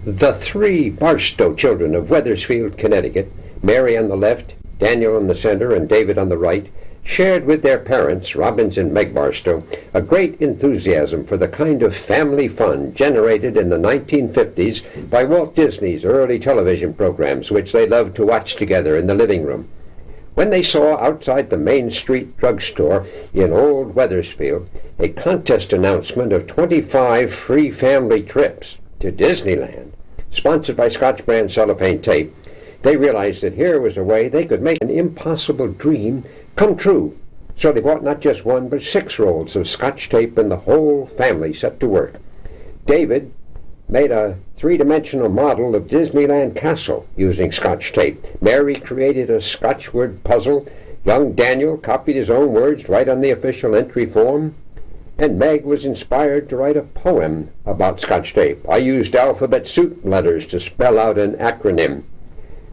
The three Barstow children of Wethersfield, Connecticut, Mary on the left, Daniel in the center, and David on the right, shared with their parents, Robbins and Meg Barstow, a great enthusiasm for the kind of family fun generated in the 1950s by Walt Disney's early television programs, which they loved to watch together in the living room. When they saw outside the Main Street drugstore in Old Wethersfield a contest announcement of 25 free family trips to Disneyland, sponsored by Scotch brand cellophane tape, they realized that here was a way they could make an impossible dream come true. So they bought not just one, but 6 rolls of Scotch tape, and the whole family set to work. David made a 3-dimensional model of Disneyland Castle using Scotch tape. Mary created a Scotch word puzzle. Young Daniel copied his own words right on the official entry form. And Meg was inspired to write a poem about Scotch tape. I used alphabet soup letters to spell out an acronym.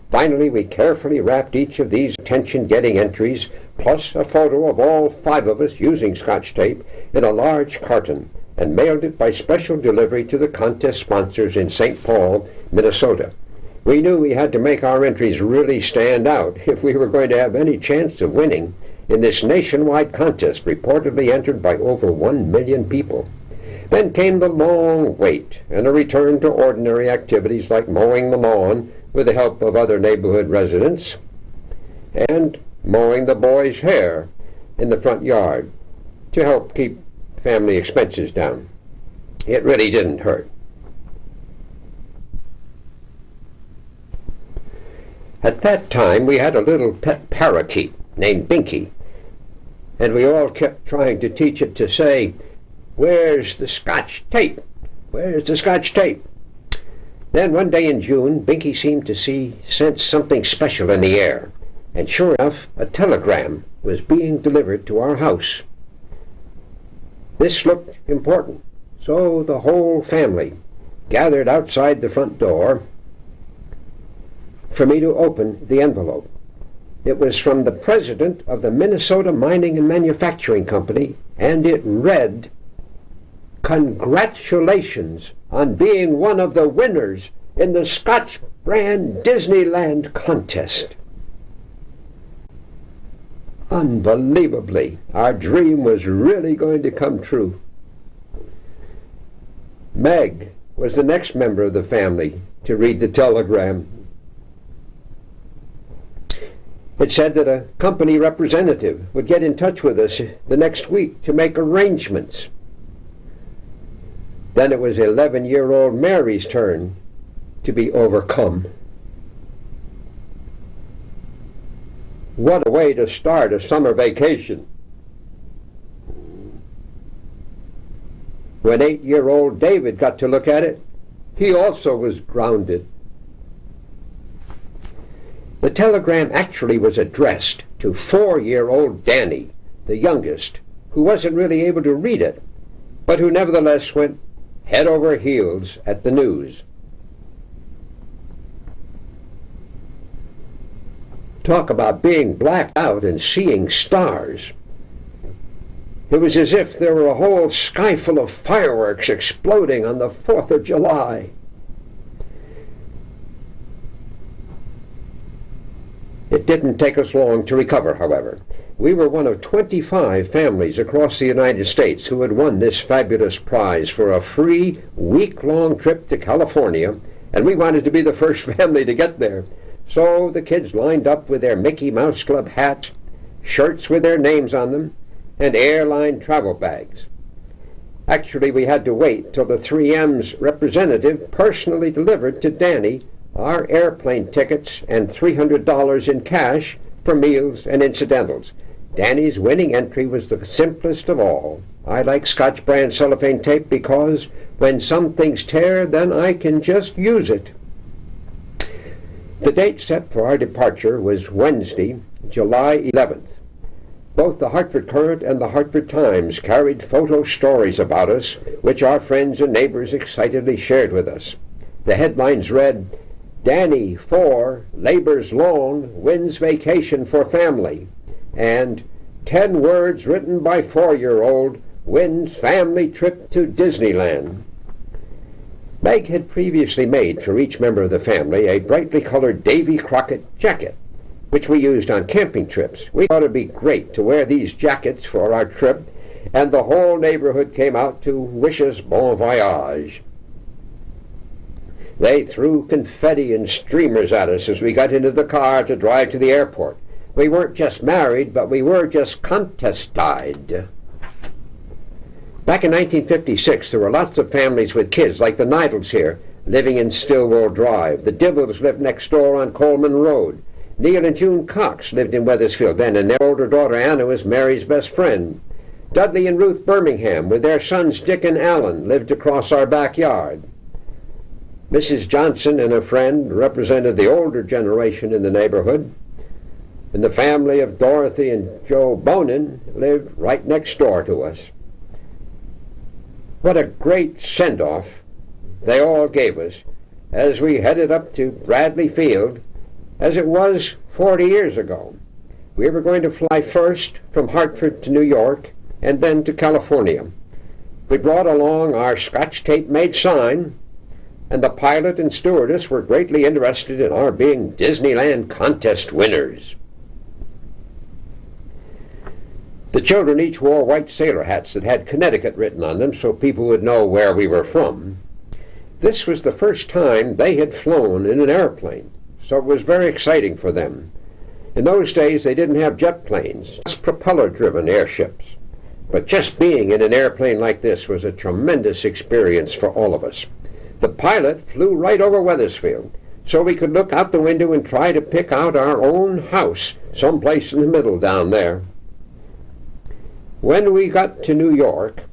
Finally, we carefully wrapped each of these attention-getting entries, plus a photo of all 5 of us using Scotch tape, in a large carton, and mailed it by special delivery to the contest sponsors in St. Paul, Minnesota. We knew we had to make our entries really stand out if we were going to have any chance of winning in this nationwide contest, reportedly entered by over 1 million people. Then came the long wait and a return to ordinary activities like mowing the lawn with the help of other neighborhood residents and mowing the boys' hair in the front yard to help keep family expenses down. It really didn't hurt. At that time, we had a little pet parakeet named Binky, and we all kept trying to teach it to say, "Where's the Scotch tape? Where's the Scotch tape?" Then one day in June, Binky seemed to sense something special in the air, and sure enough, a telegram was being delivered to our house. This looked important, so the whole family gathered outside the front door for me to open the envelope. It was from the president of the Minnesota Mining and Manufacturing Company, and it read, "Congratulations on being one of the winners in the Scotch brand Disneyland contest." Unbelievably, our dream was really going to come true. Meg was the next member of the family to read the telegram. It said that a company representative would get in touch with us the next week to make arrangements. Then it was 11-year-old Mary's turn to be overcome. What a way to start a summer vacation. When 8-year-old David got to look at it, he also was grounded. The telegram actually was addressed to 4-year-old Danny, the youngest, who wasn't really able to read it, but who nevertheless went head over heels at the news. Talk about being blacked out and seeing stars. It was as if there were a whole sky full of fireworks exploding on the 4th of July. It didn't take us long to recover, however. We were one of 25 families across the United States who had won this fabulous prize for a free week-long trip to California, and we wanted to be the first family to get there. So the kids lined up with their Mickey Mouse Club hats, shirts with their names on them, and airline travel bags. Actually, we had to wait till the 3M's representative personally delivered to Danny our airplane tickets and $300 in cash for meals and incidentals. Danny's winning entry was the simplest of all. I like Scotch brand cellophane tape because when some things tear, then I can just use it. The date set for our departure was Wednesday, July 11th. Both the Hartford Courant and the Hartford Times carried photo stories about us, which our friends and neighbors excitedly shared with us. The headlines read, "Danny, 4, labors long, wins vacation for family," and 10 words written by 4-year-old, wins family trip to Disneyland. Meg had previously made for each member of the family a brightly colored Davy Crockett jacket, which we used on camping trips. We thought it'd be great to wear these jackets for our trip, and the whole neighborhood came out to wish us bon voyage. They threw confetti and streamers at us as we got into the car to drive to the airport. We weren't just married, but we were just contested. Back in 1956, there were lots of families with kids, like the Nidals here, living in Stillwell Drive. The Dibbles lived next door on Coleman Road. Neil and June Cox lived in Wethersfield then, and their older daughter Anna was Mary's best friend. Dudley and Ruth Birmingham, with their sons Dick and Alan, lived across our backyard. Mrs. Johnson and a friend represented the older generation in the neighborhood, and the family of Dorothy and Joe Bonin lived right next door to us. What a great send-off they all gave us as we headed up to Bradley Field, as it was 40 years ago. We were going to fly first from Hartford to New York and then to California. We brought along our Scotch tape-made sign, and the pilot and stewardess were greatly interested in our being Disneyland contest winners. The children each wore white sailor hats that had Connecticut written on them so people would know where we were from. This was the first time they had flown in an airplane, so it was very exciting for them. In those days they didn't have jet planes, just propeller-driven airships. But just being in an airplane like this was a tremendous experience for all of us. The pilot flew right over Wethersfield, so we could look out the window and try to pick out our own house, someplace in the middle down there. When we got to New York,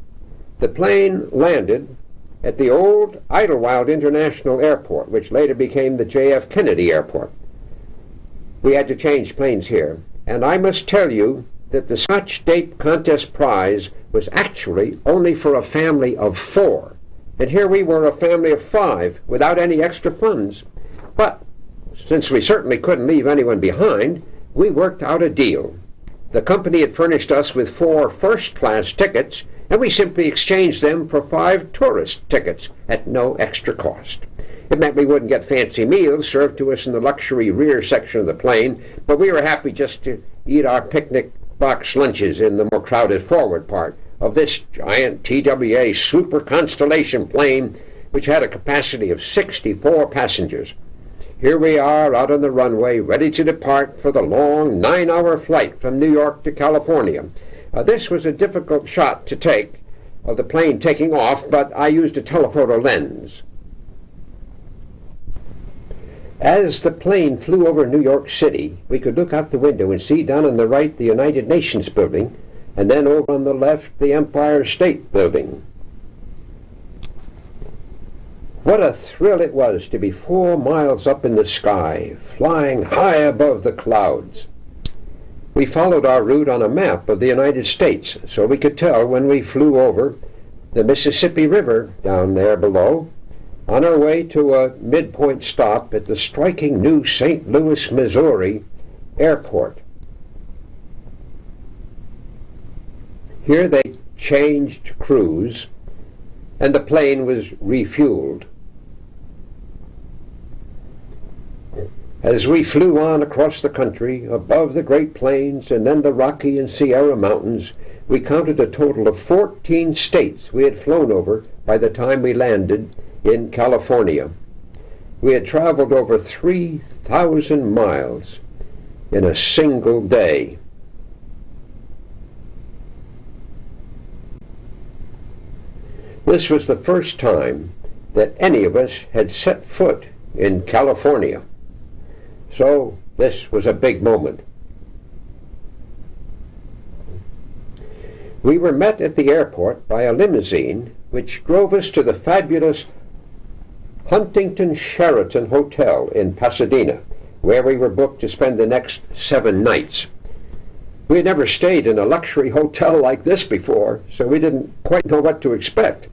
the plane landed at the old Idlewild International Airport, which later became the J.F. Kennedy Airport. We had to change planes here, and I must tell you that the Scotch Tape Contest prize was actually only for a family of 4. And here we were, a family of 5, without any extra funds. But since we certainly couldn't leave anyone behind, we worked out a deal. The company had furnished us with 4 first-class tickets, and we simply exchanged them for 5 tourist tickets at no extra cost. It meant we wouldn't get fancy meals served to us in the luxury rear section of the plane, but we were happy just to eat our picnic box lunches in the more crowded forward part of this giant TWA Super Constellation plane, which had a capacity of 64 passengers. Here we are out on the runway, ready to depart for the long 9-hour flight from New York to California. This was a difficult shot to take of the plane taking off, but I used a telephoto lens. As the plane flew over New York City, we could look out the window and see down on the right the United Nations building, and then over on the left the Empire State Building. What a thrill it was to be 4 miles up in the sky, flying high above the clouds. We followed our route on a map of the United States, so we could tell when we flew over the Mississippi River down there below, on our way to a midpoint stop at the striking new St. Louis, Missouri airport. Here they changed crews, and the plane was refueled. As we flew on across the country, above the Great Plains and then the Rocky and Sierra Mountains, we counted a total of 14 states we had flown over by the time we landed in California. We had traveled over 3,000 miles in a single day. This was the first time that any of us had set foot in California. So this was a big moment. We were met at the airport by a limousine which drove us to the fabulous Huntington Sheraton Hotel in Pasadena, where we were booked to spend the next 7 nights. We had never stayed in a luxury hotel like this before, so we didn't quite know what to expect.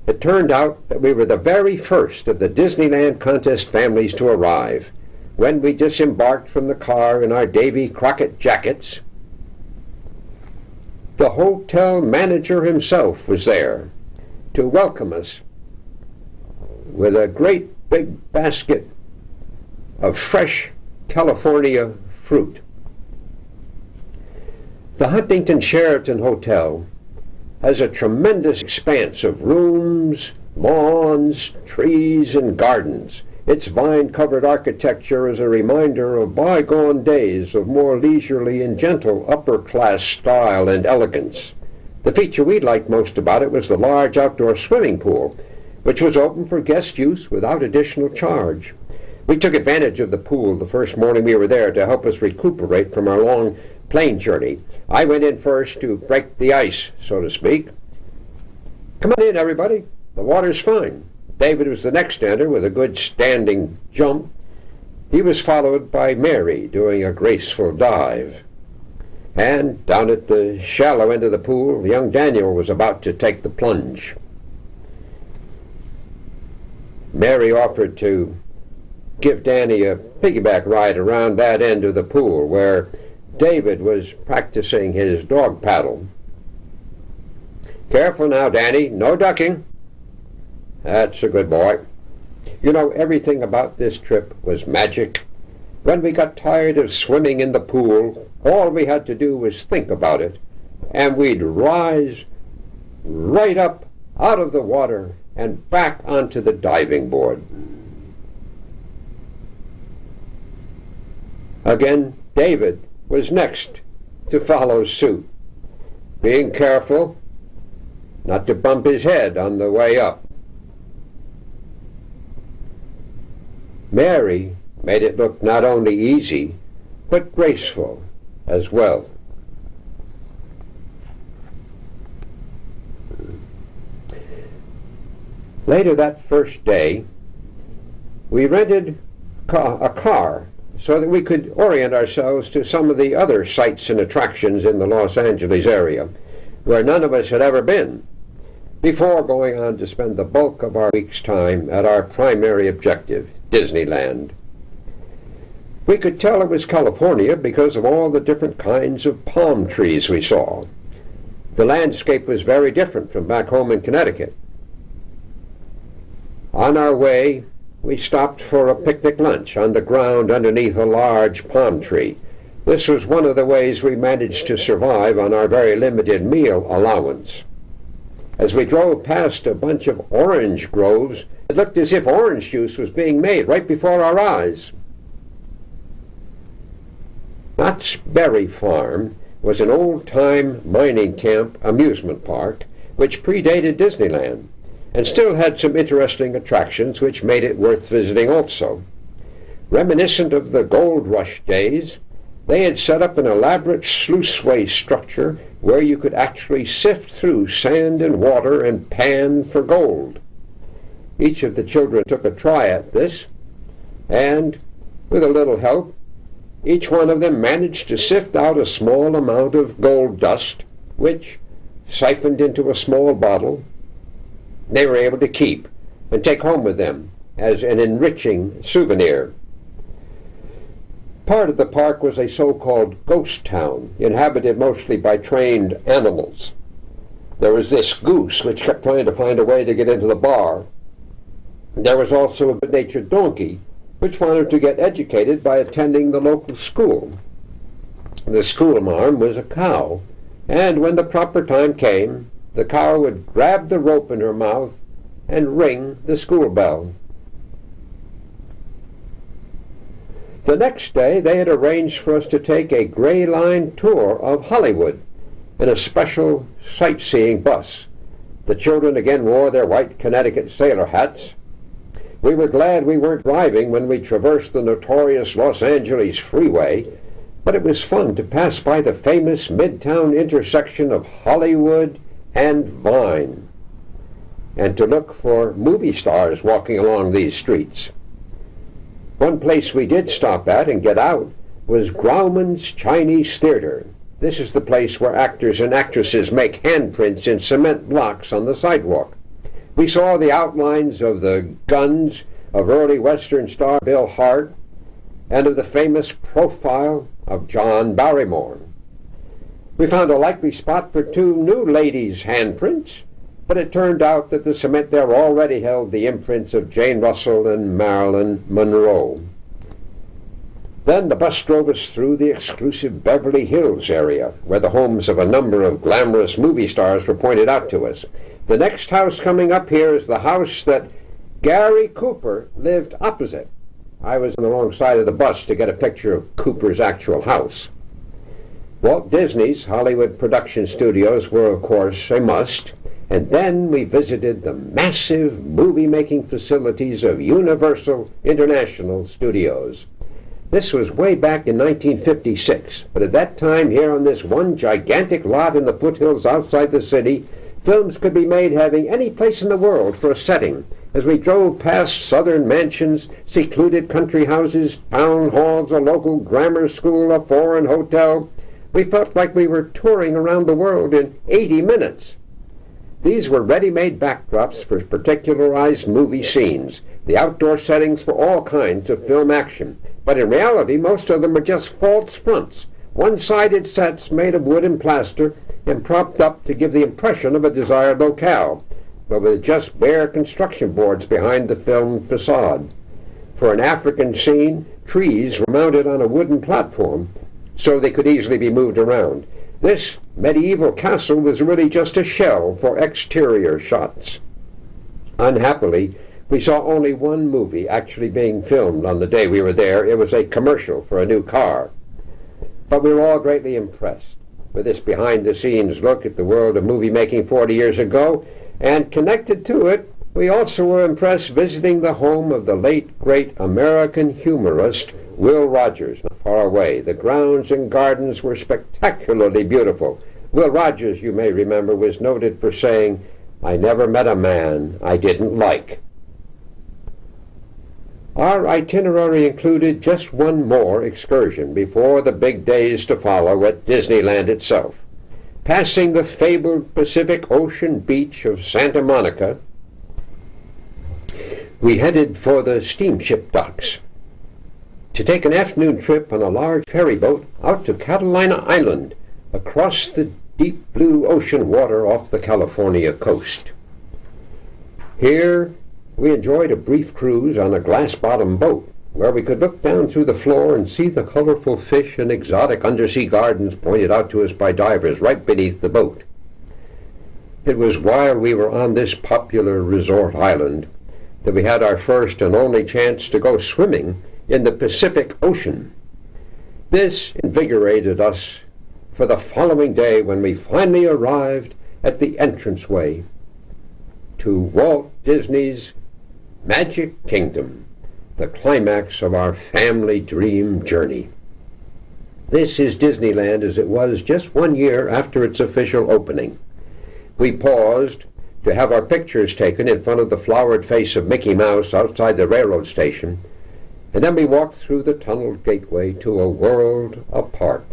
It turned out that we were the very first of the Disneyland contest families to arrive. When we disembarked from the car in our Davy Crockett jackets, the hotel manager himself was there to welcome us with a great big basket of fresh California fruit. The Huntington Sheraton Hotel has a tremendous expanse of rooms, lawns, trees, and gardens. Its vine-covered architecture is a reminder of bygone days of more leisurely and gentle upper-class style and elegance. The feature we liked most about it was the large outdoor swimming pool, which was open for guest use without additional charge. We took advantage of the pool the first morning we were there to help us recuperate from our long plane journey. I went in first to break the ice, so to speak. Come on in, everybody. The water's fine. David was the next to enter with a good standing jump. He was followed by Mary doing a graceful dive. And down at the shallow end of the pool, young Daniel was about to take the plunge. Mary offered to give Danny a piggyback ride around that end of the pool where David was practicing his dog paddle. Careful now, Danny, no ducking. That's a good boy. You know, everything about this trip was magic. When we got tired of swimming in the pool, all we had to do was think about it, and we'd rise right up out of the water and back onto the diving board. Again, David was next to follow suit, being careful not to bump his head on the way up. Mary made it look not only easy, but graceful as well. Later that first day, we rented a car so that we could orient ourselves to some of the other sights and attractions in the Los Angeles area, where none of us had ever been, before going on to spend the bulk of our week's time at our primary objective, Disneyland. We could tell it was California because of all the different kinds of palm trees we saw. The landscape was very different from back home in Connecticut. On our way, we stopped for a picnic lunch on the ground underneath a large palm tree. This was one of the ways we managed to survive on our very limited meal allowance. As we drove past a bunch of orange groves, it looked as if orange juice was being made right before our eyes. Knott's Berry Farm was an old-time mining camp amusement park which predated Disneyland, and still had some interesting attractions which made it worth visiting also. Reminiscent of the gold rush days, they had set up an elaborate sluiceway structure where you could actually sift through sand and water and pan for gold. Each of the children took a try at this, and with a little help, each one of them managed to sift out a small amount of gold dust, which, siphoned into a small bottle, they were able to keep and take home with them as an enriching souvenir. Part of the park was a so-called ghost town, inhabited mostly by trained animals. There was this goose which kept trying to find a way to get into the bar. There was also a good-natured donkey which wanted to get educated by attending the local school. The schoolmarm was a cow, and when the proper time came, the cow would grab the rope in her mouth and ring the school bell. The next day, they had arranged for us to take a gray line tour of Hollywood in a special sightseeing bus. The children again wore their white Connecticut sailor hats. We were glad we weren't driving when we traversed the notorious Los Angeles freeway, but it was fun to pass by the famous Midtown intersection of Hollywood and Vine, and to look for movie stars walking along these streets. One place we did stop at and get out was Grauman's Chinese Theater. This is the place where actors and actresses make handprints in cement blocks on the sidewalk. We saw the outlines of the guns of early Western star Bill Hart and of the famous profile of John Barrymore. We found a likely spot for two new ladies' handprints, but it turned out that the cement there already held the imprints of Jane Russell and Marilyn Monroe. Then the bus drove us through the exclusive Beverly Hills area, where the homes of a number of glamorous movie stars were pointed out to us. The next house coming up here is the house that Gary Cooper lived opposite. I was on the wrong side of the bus to get a picture of Cooper's actual house. Walt Disney's Hollywood production studios were, of course, a must, and then we visited the massive movie-making facilities of Universal International Studios. This was way back in 1956, but at that time, here on this one gigantic lot in the foothills outside the city, films could be made having any place in the world for a setting. As we drove past southern mansions, secluded country houses, town halls, a local grammar school, a foreign hotel, we felt like we were touring around the world in 80 minutes. These were ready-made backdrops for particularized movie scenes, the outdoor settings for all kinds of film action. But in reality, most of them are just false fronts, one-sided sets made of wood and plaster and propped up to give the impression of a desired locale, but with just bare construction boards behind the film facade. For an African scene, trees were mounted on a wooden platform so they could easily be moved around. This medieval castle was really just a shell for exterior shots. Unhappily, we saw only one movie actually being filmed on the day we were there. It was a commercial for a new car. But we were all greatly impressed with this behind-the-scenes look at the world of movie making 40 years ago, and connected to it, we also were impressed visiting the home of the late, great American humorist Will Rogers, not far away. The grounds and gardens were spectacularly beautiful. Will Rogers, you may remember, was noted for saying, "I never met a man I didn't like." Our itinerary included just one more excursion before the big days to follow at Disneyland itself. Passing the fabled Pacific Ocean beach of Santa Monica, we headed for the steamship docks to take an afternoon trip on a large ferry boat out to Catalina Island across the deep blue ocean water off the California coast. Here we enjoyed a brief cruise on a glass-bottom boat where we could look down through the floor and see the colorful fish and exotic undersea gardens pointed out to us by divers right beneath the boat. It was while we were on this popular resort island that we had our first and only chance to go swimming in the Pacific Ocean. This invigorated us for the following day when we finally arrived at the entranceway to Walt Disney's Magic Kingdom, the climax of our family dream journey. This is Disneyland as it was just 1 year after its official opening. We paused to have our pictures taken in front of the flowered face of Mickey Mouse outside the railroad station, and then we walked through the tunneled gateway to a world apart.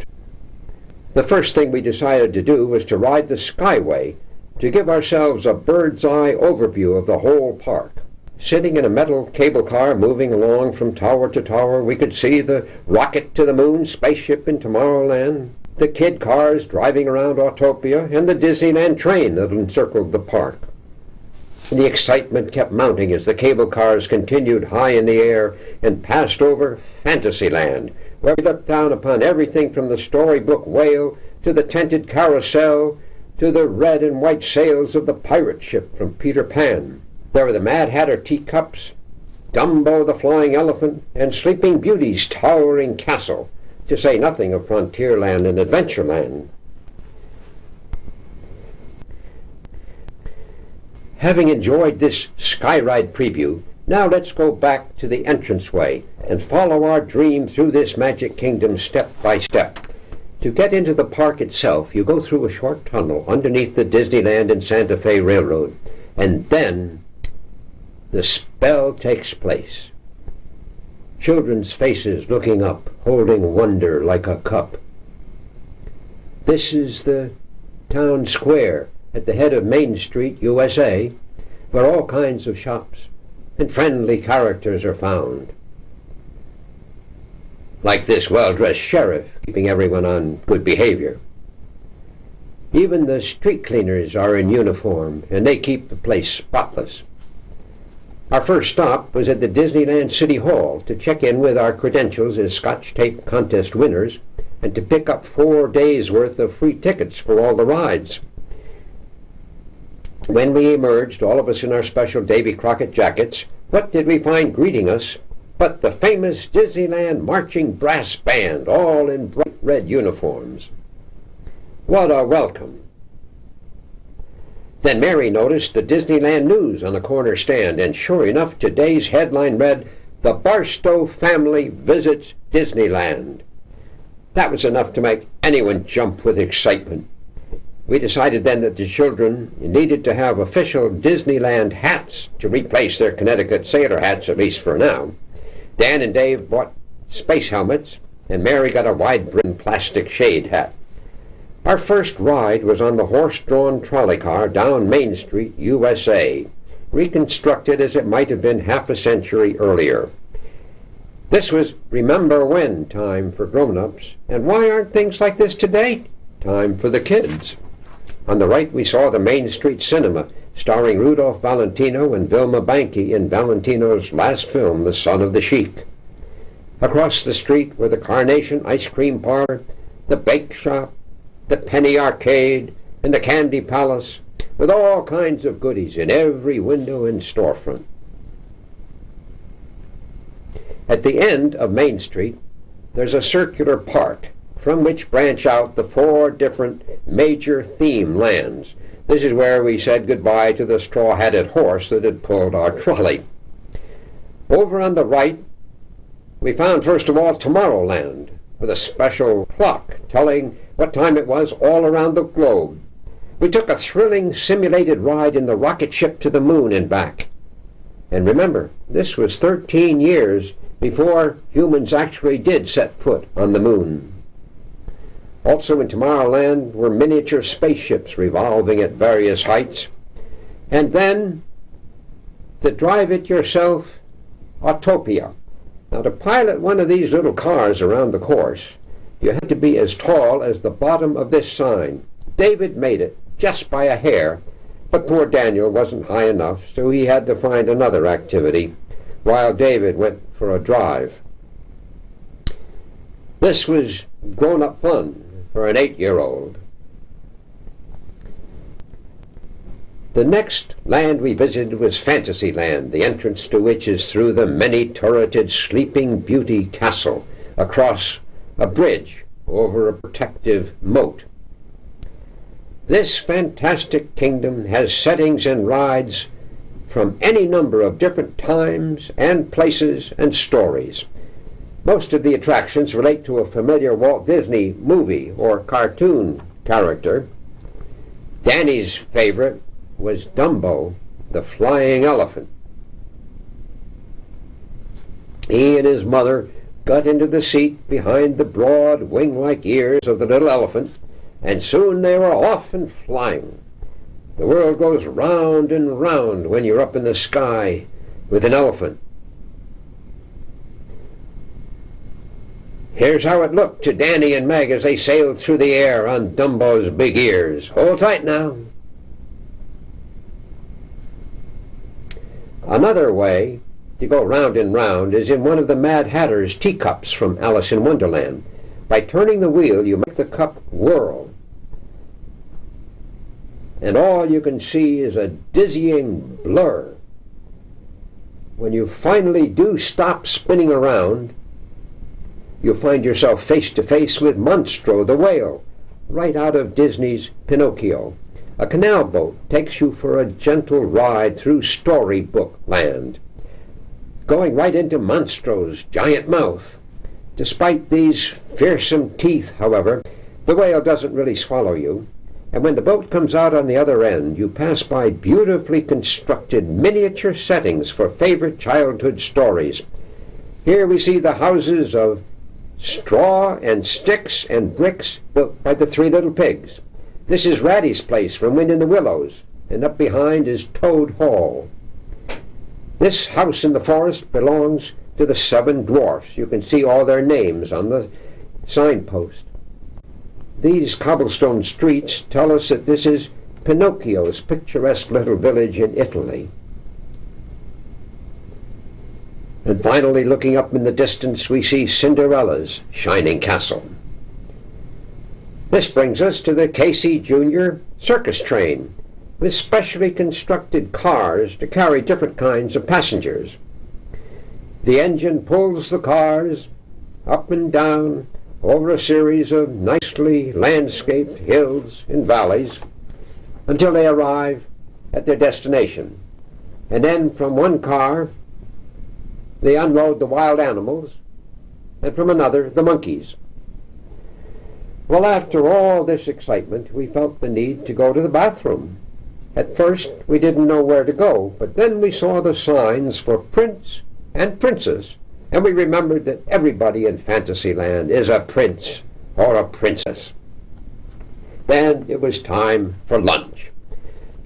The first thing we decided to do was to ride the Skyway to give ourselves a bird's-eye overview of the whole park. Sitting in a metal cable car moving along from tower to tower, we could see the rocket to the moon spaceship in Tomorrowland, the kid cars driving around Autopia, and the Disneyland train that encircled the park. The excitement kept mounting as the cable cars continued high in the air and passed over Fantasyland, where we looked down upon everything from the storybook whale to the tented carousel to the red and white sails of the pirate ship from Peter Pan. There were the Mad Hatter teacups, Dumbo the flying elephant, and Sleeping Beauty's towering castle, to say nothing of Frontierland and Adventureland. Having enjoyed this skyride preview, now let's go back to the entranceway and follow our dream through this Magic Kingdom step by step. To get into the park itself, you go through a short tunnel underneath the Disneyland and Santa Fe Railroad, and then the spell takes place. Children's faces looking up, holding wonder like a cup. This is the town square at the head of Main Street, USA, where all kinds of shops and friendly characters are found. Like this well-dressed sheriff keeping everyone on good behavior. Even the street cleaners are in uniform, and they keep the place spotless. Our first stop was at the Disneyland City Hall to check in with our credentials as Scotch Tape Contest winners and to pick up 4 days' worth of free tickets for all the rides. When we emerged, all of us in our special Davy Crockett jackets, what did we find greeting us but the famous Disneyland Marching Brass Band, all in bright red uniforms. What a welcome! Then Mary noticed the Disneyland News on a corner stand, and sure enough, today's headline read, "The Barstow Family Visits Disneyland." That was enough to make anyone jump with excitement. We decided then that the children needed to have official Disneyland hats to replace their Connecticut sailor hats, at least for now. Dan and Dave bought space helmets, and Mary got a wide-brimmed plastic shade hat. Our first ride was on the horse-drawn trolley car down Main Street, USA, reconstructed as it might have been half a century earlier. This was remember when time for grown-ups, and why aren't things like this today? Time for the kids. On the right we saw the Main Street Cinema, starring Rudolph Valentino and Vilma Banky in Valentino's last film, The Son of the Sheik. Across the street were the Carnation Ice Cream Parlor, the Bake Shop, the Penny Arcade, and the Candy Palace, with all kinds of goodies in every window and storefront. At the end of Main Street, there's a circular park from which branch out the 4 different major theme lands. This is where we said goodbye to the straw-hatted horse that had pulled our trolley. Over on the right, we found first of all Tomorrowland, with a special clock telling what time it was all around the globe. We took a thrilling simulated ride in the rocket ship to the moon and back. And remember, this was 13 years before humans actually did set foot on the moon. Also in Tomorrowland were miniature spaceships revolving at various heights. And then the drive-it-yourself Autopia. Now, to pilot one of these little cars around the course, you had to be as tall as the bottom of this sign. David made it just by a hair, but poor Daniel wasn't high enough, so he had to find another activity, while David went for a drive. This was grown-up fun for an 8-year-old. The next land we visited was Fantasyland, the entrance to which is through the many-turreted Sleeping Beauty Castle, across a bridge over a protective moat. This fantastic kingdom has settings and rides from any number of different times and places and stories. Most of the attractions relate to a familiar Walt Disney movie or cartoon character. Danny's favorite was Dumbo, the flying elephant. He and his mother got into the seat behind the broad wing-like ears of the little elephant, and soon they were off and flying. The world goes round and round when you're up in the sky with an elephant. Here's how it looked to Danny and Meg as they sailed through the air on Dumbo's big ears. Hold tight now. Another way to go round and round is in one of the Mad Hatter's teacups from Alice in Wonderland. By turning the wheel, you make the cup whirl, and all you can see is a dizzying blur. When you finally do stop spinning around, you'll find yourself face to face with Monstro the whale, right out of Disney's Pinocchio. A canal boat takes you for a gentle ride through storybook land, going right into Monstro's giant mouth. Despite these fearsome teeth, however, the whale doesn't really swallow you, and when the boat comes out on the other end, you pass by beautifully constructed miniature settings for favorite childhood stories. Here we see the houses of straw and sticks and bricks built by the 3 little pigs. This is Ratty's place from Wind in the Willows, and up behind is Toad Hall. This house in the forest belongs to the 7 dwarfs. You can see all their names on the signpost. These cobblestone streets tell us that this is Pinocchio's picturesque little village in Italy. And finally, looking up in the distance, we see Cinderella's shining castle. This brings us to the Casey Jr. circus train, with specially constructed cars to carry different kinds of passengers. The engine pulls the cars up and down over a series of nicely landscaped hills and valleys until they arrive at their destination. And then from one car, they unload the wild animals, and from another, the monkeys. Well, after all this excitement, we felt the need to go to the bathroom. At first, we didn't know where to go, but then we saw the signs for Prince and Princess, and we remembered that everybody in Fantasyland is a prince or a princess. Then it was time for lunch.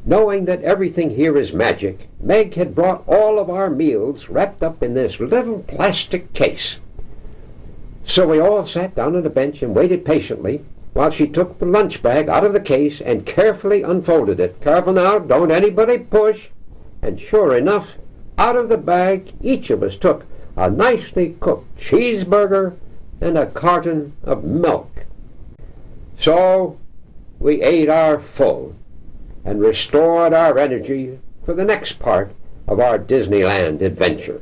Knowing that everything here is magic, Meg had brought all of our meals wrapped up in this little plastic case. So we all sat down on a bench and waited patiently while she took the lunch bag out of the case and carefully unfolded it. Careful now, don't anybody push. And sure enough, out of the bag each of us took a nicely cooked cheeseburger and a carton of milk. So we ate our full and restored our energy for the next part of our Disneyland adventure.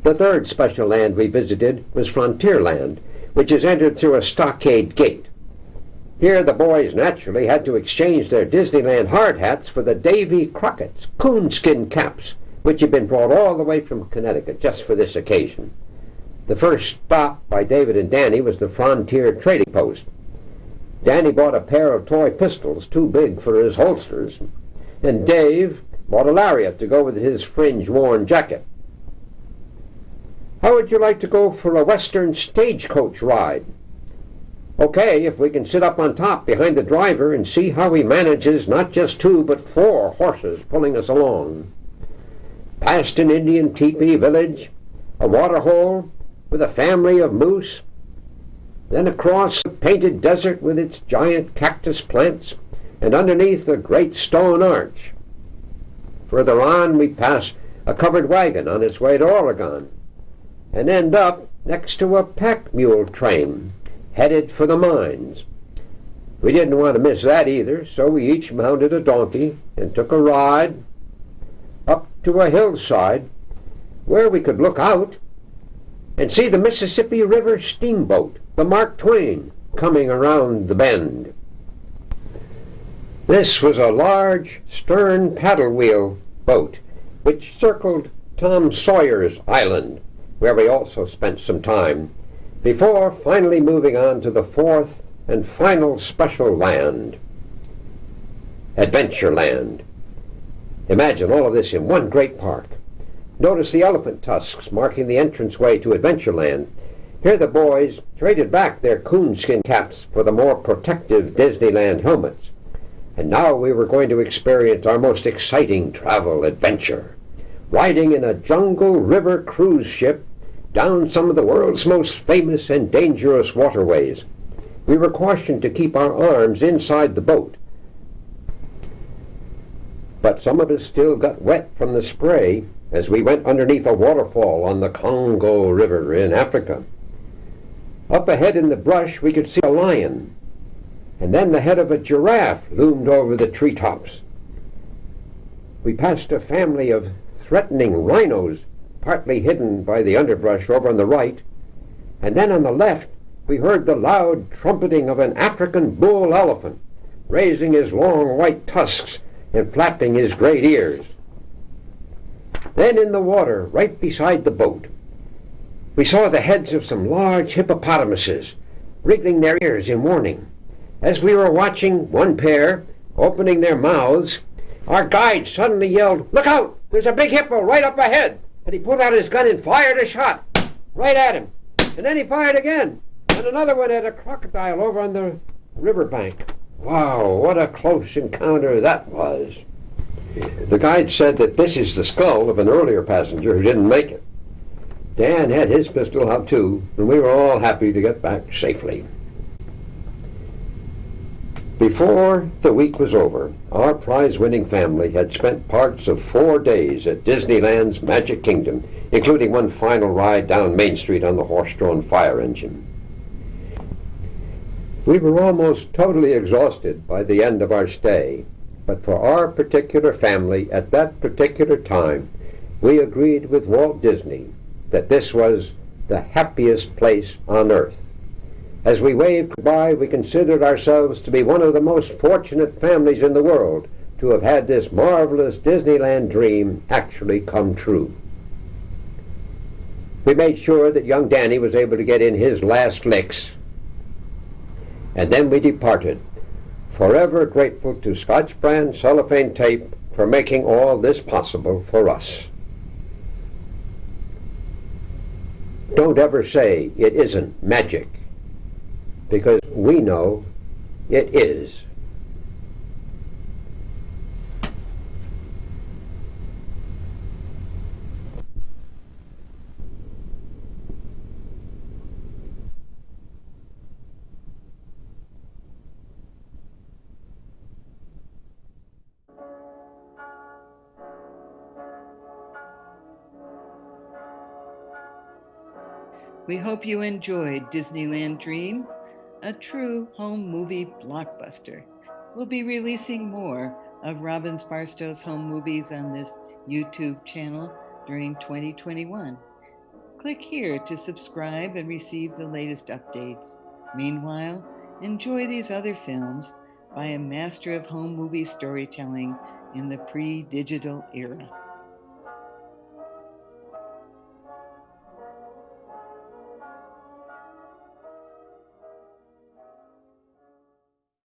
The third special land we visited was Frontierland, which is entered through a stockade gate. Here the boys naturally had to exchange their Disneyland hard hats for the Davy Crockett's coonskin caps, which had been brought all the way from Connecticut just for this occasion. The first stop by David and Danny was the Frontier Trading Post. Danny bought a pair of toy pistols too big for his holsters, and Dave bought a lariat to go with his fringe-worn jacket. How would you like to go for a western stagecoach ride? Okay, if we can sit up on top behind the driver and see how he manages not just 2 but 4 horses pulling us along. Past an Indian teepee village, a waterhole with a family of moose, then across the painted desert with its giant cactus plants, and underneath a great stone arch. Further on, we pass a covered wagon on its way to Oregon, and end up next to a pack mule train headed for the mines. We didn't want to miss that either, so we each mounted a donkey and took a ride up to a hillside where we could look out and see the Mississippi River steamboat, the Mark Twain, coming around the bend. This was a large stern paddle wheel boat which circled Tom Sawyer's Island, where we also spent some time, before finally moving on to the fourth and final special land, Adventureland. Imagine all of this in one great park. Notice the elephant tusks marking the entranceway to Adventureland. Here the boys traded back their coonskin caps for the more protective Disneyland helmets. And now we were going to experience our most exciting travel adventure, riding in a jungle river cruise ship down some of the world's most famous and dangerous waterways. We were cautioned to keep our arms inside the boat, but some of us still got wet from the spray as we went underneath a waterfall on the Congo River in Africa. Up ahead in the brush we could see a lion, and then the head of a giraffe loomed over the treetops. We passed a family of threatening rhinos, partly hidden by the underbrush over on the right, and then on the left we heard the loud trumpeting of an African bull elephant, raising his long white tusks and flapping his great ears. Then in the water, right beside the boat, we saw the heads of some large hippopotamuses, wriggling their ears in warning. As we were watching one pair opening their mouths, our guide suddenly yelled, "Look out! There's a big hippo right up ahead!" And he pulled out his gun and fired a shot right at him. And then he fired again, and another one at a crocodile over on the riverbank. Wow, what a close encounter that was. The guide said that this is the skull of an earlier passenger who didn't make it. Dan had his pistol out too, and we were all happy to get back safely. Before the week was over, our prize-winning family had spent parts of 4 days at Disneyland's Magic Kingdom, including one final ride down Main Street on the horse-drawn fire engine. We were almost totally exhausted by the end of our stay, but for our particular family at that particular time, we agreed with Walt Disney that this was the happiest place on earth. As we waved goodbye, we considered ourselves to be one of the most fortunate families in the world to have had this marvelous Disneyland dream actually come true. We made sure that young Danny was able to get in his last licks, and then we departed, forever grateful to Scotch Brand cellophane tape for making all this possible for us. Don't ever say it isn't magic, because we know it is. We hope you enjoyed Disneyland Dream, a true home movie blockbuster. We'll be releasing more of Robbins Barstow's home movies on this YouTube channel during 2021. Click here to subscribe and receive the latest updates. Meanwhile, enjoy these other films by a master of home movie storytelling in the pre-digital era.